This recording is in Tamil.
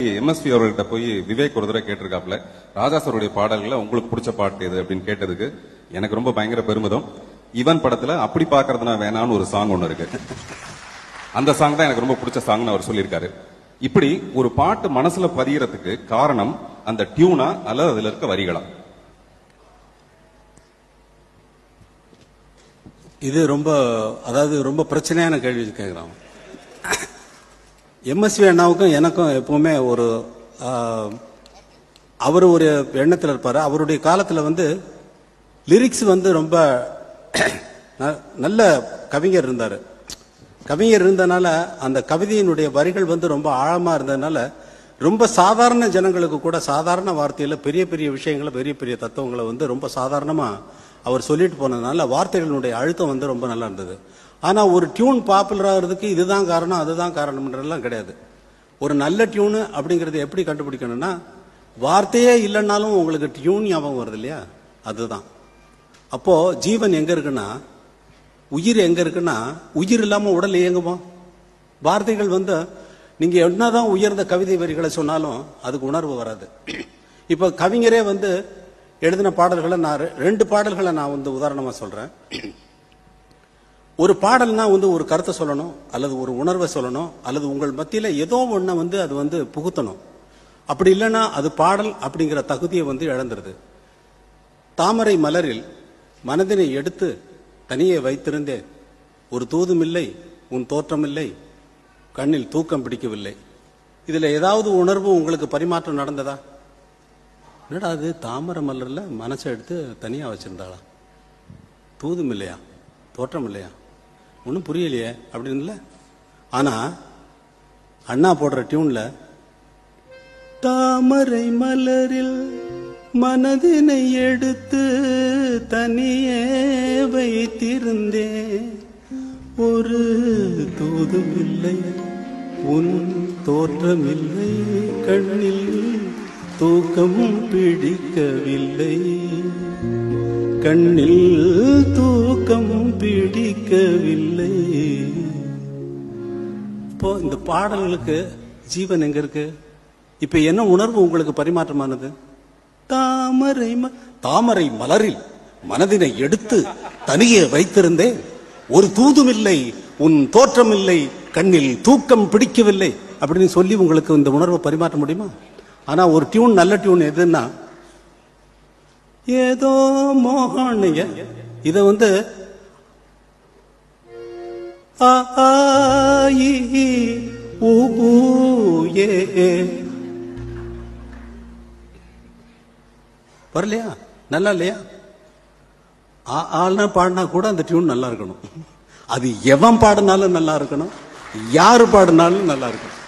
எம்எஸ்வி அவர்கிட்ட போய் விவேக் ஒரு தடவை கேட்டிருக்காப்ல, ராஜா சாருடைய பாடல்களை உங்களுக்கு பிடிச்ச பாட்டு எது அப்படின்னு கேட்டதுக்கு எனக்கு ரொம்ப பயங்கர பெருமிதம். இவன் படத்துல அப்படி பாக்குறதுனா வேணான்னு ஒரு சாங் ஒண்ணு இருக்கு. அந்த சாங் தான் எனக்கு ரொம்ப பிடிச்ச சாங்னு அவர் சொல்லியிருக்காரு. இப்படி ஒரு பாட்டு மனசுல பதியறதுக்கு காரணம் அந்த டியூனா அல்லது அதுல இருக்க வரிகளா? இது ரொம்ப பிரச்சனையான கேள்வி கேட்குறான். எம்எஸ்வி அண்ணாவுக்கும் எனக்கும் எப்பவுமே அவர் ஒரு எண்ணத்தில் இருப்பார். அவருடைய காலத்தில் லிரிக்ஸ் ரொம்ப நல்ல கவிஞர் இருந்தார். கவிஞர் இருந்தனால அந்த கவிதையினுடைய வரிகள் ரொம்ப ஆழமாக இருந்ததுனால ரொம்ப சாதாரண ஜனங்களுக்கு கூட சாதாரண வார்த்தையில் பெரிய பெரிய விஷயங்களை பெரிய பெரிய தத்துவங்களை ரொம்ப சாதாரணமாக அவர் சொல்லிட்டு போனதுனால வார்த்தைகளுடைய அழுத்தம் ரொம்ப நல்லா இருந்தது. ஆனால் ஒரு டியூன் பாப்புலர் ஆகிறதுக்கு இதுதான் காரணம் அதுதான் காரணம்ன்றதெல்லாம் கிடையாது. ஒரு நல்ல டியூனு அப்படிங்கிறது எப்படி கண்டுபிடிக்கணும்னா, வார்த்தையே இல்லைன்னாலும் உங்களுக்கு டியூன் ஞாபகம் வருது இல்லையா, அதுதான். அப்போ ஜீவன் எங்க இருக்குன்னா, உயிர் எங்க இருக்குன்னா, உயிர் இல்லாம உடல் இயங்குமா? வார்த்தைகள் நீங்க என்னதான் உயர்ந்த கவிதை வரிகளை சொன்னாலும் அதுக்கு உணர்வு வராது. இப்ப கவிஞரே எழுதின பாடல்களை நான் 2 பாடல்களை நான் உதாரணமா சொல்றேன். ஒரு பாடல்னா ஒரு கருத்தை சொல்லணும், அல்லது ஒரு உணர்வை சொல்லணும், அல்லது உங்கள் மத்தியில ஏதோ ஒன்றை அது புகுத்தணும். அப்படி இல்லைன்னா அது பாடல் அப்படிங்கிற தகுதியை இழந்துருது. தாமரை மலரில் மனதினை எடுத்து தனியே வைத்திருந்தேன், ஒரு தூதுமில்லை உன் தோற்றமில்லை, கண்ணில் தூக்கம் பிடிக்கவில்லை. இதுல ஏதாவது உணர்வு உங்களுக்கு பரிமாற்றம் நடந்ததா? என்னடா அது தாமரை மலர்ல மனசை எடுத்து தனியா வச்சிருந்தாளா, தூதும் இல்லையா தோற்றம் இல்லையா, ஒன்றும் புரியலையே அப்படின்னு. ஆனா அண்ணா போடுற டியூன்ல தாமரை மலரில் மனதினை எடுத்து தனியே வைத்திருந்தேன், ஒரு தூதும் இல்லை உன் தோற்றமில்லை, கண்ணில் தூக்கம் பிடிக்கவில்லை, கண்ணில் தூக்கம் பிடிக்கவில்லை. இப்போ இந்த பாடல்களுக்கு ஜீவன் எங்க இருக்கு? இப்ப என்ன உணர்வு உங்களுக்கு பரிமாற்றமானது? தாமரை மலரில் மனதினை எடுத்து தனியே வைத்திருந்தேன், ஒரு தூதுமில்லை உன் தோற்றமில்லை, கண்ணில் தூக்கம் பிடிக்கவில்லை அப்படின்னு சொல்லி உங்களுக்கு இந்த உணர்வை பரிமாற்ற முடியுமா? ஆனா ஒரு டியூன், நல்ல டியூன் எதுன்னா, ஏதோ மோகனிங்க இத வரலையா, நல்லா இல்லையா? ஆள்னா பாடினா கூட அந்த டியூன் நல்லா இருக்கணும். அது எவன் பாடினாலும் நல்லா இருக்கணும், யாரு பாடினாலும் நல்லா இருக்கணும்.